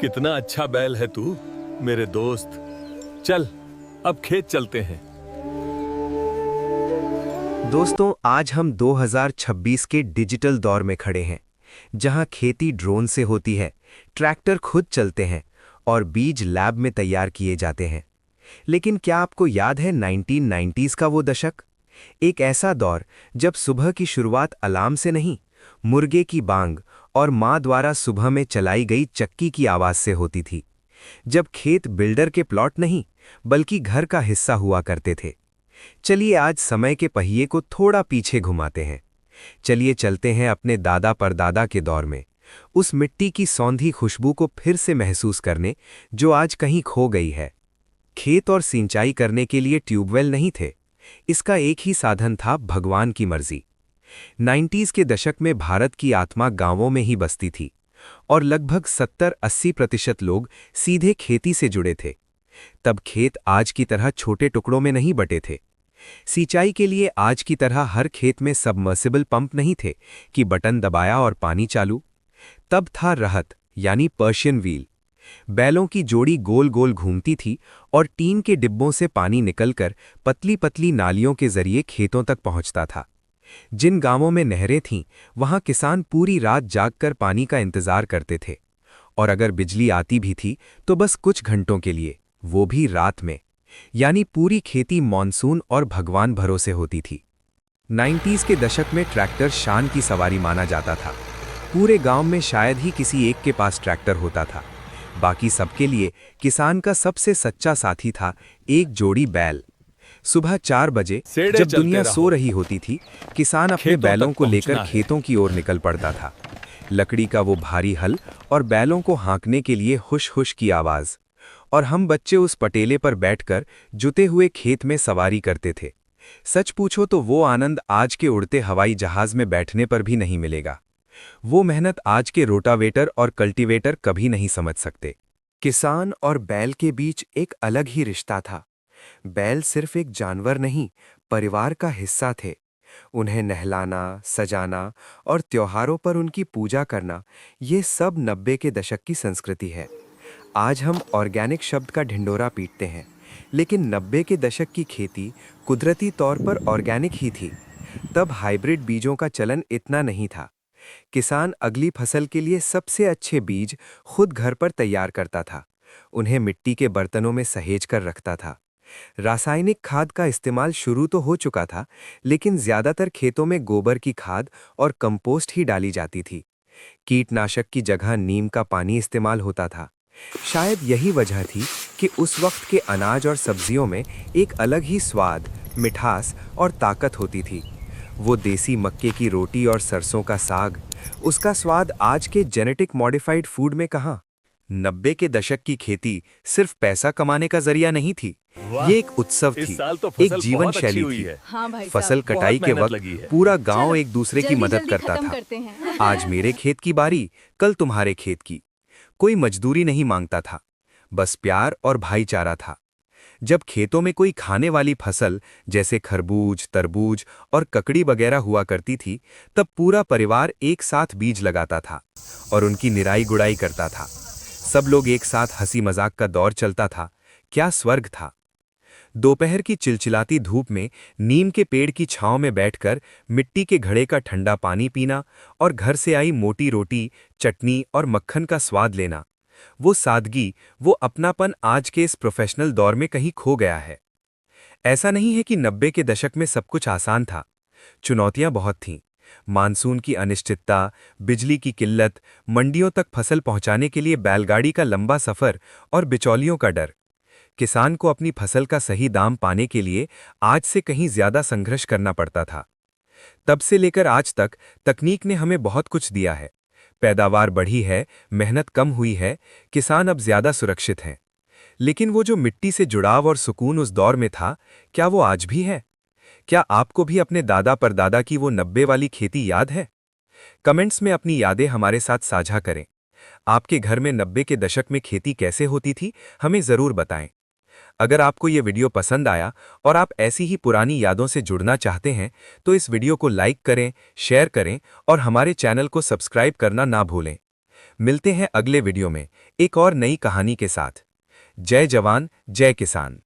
कितना अच्छा बैल है तू मेरे दोस्त। चल अब खेत चलते हैं। दोस्तों, आज हम 2026 के डिजिटल दौर में खड़े हैं, जहां खेती ड्रोन से होती है, ट्रैक्टर खुद चलते हैं और बीज लैब में तैयार किए जाते हैं। लेकिन क्या आपको याद है 1990s का वो दशक? एक ऐसा दौर जब सुबह की शुरुआत अलार्म से नहीं, मुर्गे की बांग और माँ द्वारा सुबह में चलाई गई चक्की की आवाज से होती थी। जब खेत बिल्डर के प्लॉट नहीं, बल्कि घर का हिस्सा हुआ करते थे। चलिए आज समय के पहिए को थोड़ा पीछे घुमाते हैं। चलिए चलते हैं अपने दादा परदादा के दौर में, उस मिट्टी की सौंधी खुशबू को फिर से महसूस करने जो आज कहीं खो गई है। खेत और सिंचाई करने के लिए ट्यूबवेल नहीं थे, इसका एक ही साधन था, भगवान की मर्जी। 90s के दशक में भारत की आत्मा गांवों में ही बसती थी और लगभग 70-80% लोग सीधे खेती से जुड़े थे। तब खेत आज की तरह छोटे टुकड़ों में नहीं बटे थे। सिंचाई के लिए आज की तरह हर खेत में सबमर्सिबल पंप नहीं थे कि बटन दबाया और पानी चालू। तब था रहत, यानी पर्शियन व्हील। बैलों की जोड़ी गोल गोल घूमती थी और टीन के डिब्बों से पानी निकलकर पतली पतली नालियों के जरिए खेतों तक पहुंचता था। जिन गांवों में नहरें थीं, वहां किसान पूरी रात जागकर पानी का इंतजार करते थे, और अगर बिजली आती भी थी तो बस कुछ घंटों के लिए, वो भी रात में। यानी पूरी खेती मॉनसून और भगवान भरोसे होती थी। 90s के दशक में ट्रैक्टर शान की सवारी माना जाता था। पूरे गांव में शायद ही किसी एक के पास ट्रैक्टर होता था। बाकी सबके लिए किसान का सबसे सच्चा साथी था एक जोड़ी बैल। सुबह 4 बजे जब दुनिया सो रही होती थी, किसान अपने बैलों को लेकर खेतों की ओर निकल पड़ता था। लकड़ी का वो भारी हल और बैलों को हाँकने के लिए हुश हुश की आवाज, और हम बच्चे उस पटेले पर बैठकर जुते हुए खेत में सवारी करते थे। सच पूछो तो वो आनंद आज के उड़ते हवाई जहाज में बैठने पर भी नहीं मिलेगा। वो मेहनत आज के रोटावेटर और कल्टीवेटर कभी नहीं समझ सकते। किसान और बैल के बीच एक अलग ही रिश्ता था। बैल सिर्फ एक जानवर नहीं, परिवार का हिस्सा थे। उन्हें नहलाना, सजाना और त्योहारों पर उनकी पूजा करना, ये सब 90 के दशक की संस्कृति है। आज हम ऑर्गेनिक शब्द का ढिंढोरा पीटते हैं, लेकिन 90 के दशक की खेती कुदरती तौर पर ऑर्गेनिक ही थी। तब हाइब्रिड बीजों का चलन इतना नहीं था। किसान अगली फसल के लिए सबसे अच्छे बीज खुद घर पर तैयार करता था, उन्हें मिट्टी के बर्तनों में सहेज कर रखता था। रासायनिक खाद का इस्तेमाल शुरू तो हो चुका था, लेकिन ज्यादातर खेतों में गोबर की खाद और कंपोस्ट ही डाली जाती थी। कीटनाशक की जगह नीम का पानी इस्तेमाल होता था। शायद यही वजह थी कि उस वक्त के अनाज और सब्जियों में एक अलग ही स्वाद, मिठास और ताकत होती थी। वो देसी मक्के की रोटी और सरसों का साग, उसका स्वाद आज के जेनेटिक मॉडिफाइड फूड में कहाँ। 90 के दशक की खेती सिर्फ पैसा कमाने का जरिया नहीं थी, ये एक उत्सव थी, एक जीवन शैली थी। हाँ भाई फसल साहब, कटाई के वक्त पूरा गांव एक दूसरे की मदद करता था। आज मेरे खेत की बारी, कल तुम्हारे खेत की। कोई मजदूरी नहीं मांगता था, बस प्यार और भाईचारा था। जब खेतों में कोई खाने वाली फसल जैसे खरबूज, तरबूज और ककड़ी वगैरह हुआ करती थी, तब पूरा परिवार एक साथ बीज लगाता था और उनकी निराई गुड़ाई करता था। सब लोग एक साथ हंसी मजाक का दौर चलता था। क्या स्वर्ग था। दोपहर की चिलचिलाती धूप में नीम के पेड़ की छांव में बैठकर मिट्टी के घड़े का ठंडा पानी पीना और घर से आई मोटी रोटी, चटनी और मक्खन का स्वाद लेना, वो सादगी, वो अपनापन आज के इस प्रोफेशनल दौर में कहीं खो गया है। ऐसा नहीं है कि 90 के दशक में सब कुछ आसान था। चुनौतियां बहुत थीं। मानसून की अनिश्चितता, बिजली की किल्लत, मंडियों तक फसल पहुंचाने के लिए बैलगाड़ी का लंबा सफर और बिचौलियों का डर। किसान को अपनी फसल का सही दाम पाने के लिए आज से कहीं ज्यादा संघर्ष करना पड़ता था। तब से लेकर आज तक तकनीक ने हमें बहुत कुछ दिया है। पैदावार बढ़ी है, मेहनत कम हुई है, किसान अब ज्यादा सुरक्षित हैं। लेकिन वो जो मिट्टी से जुड़ाव और सुकून उस दौर में था, क्या वो आज भी है? क्या आपको भी अपने दादा परदादा की वो 90 वाली खेती याद है? कमेंट्स में अपनी यादें हमारे साथ साझा करें। आपके घर में 90 के दशक में खेती कैसे होती थी, हमें जरूर बताएं। अगर आपको ये वीडियो पसंद आया और आप ऐसी ही पुरानी यादों से जुड़ना चाहते हैं, तो इस वीडियो को लाइक करें, शेयर करें और हमारे चैनल को सब्सक्राइब करना ना भूलें। मिलते हैं अगले वीडियो में एक और नई कहानी के साथ। जय जवान जय किसान।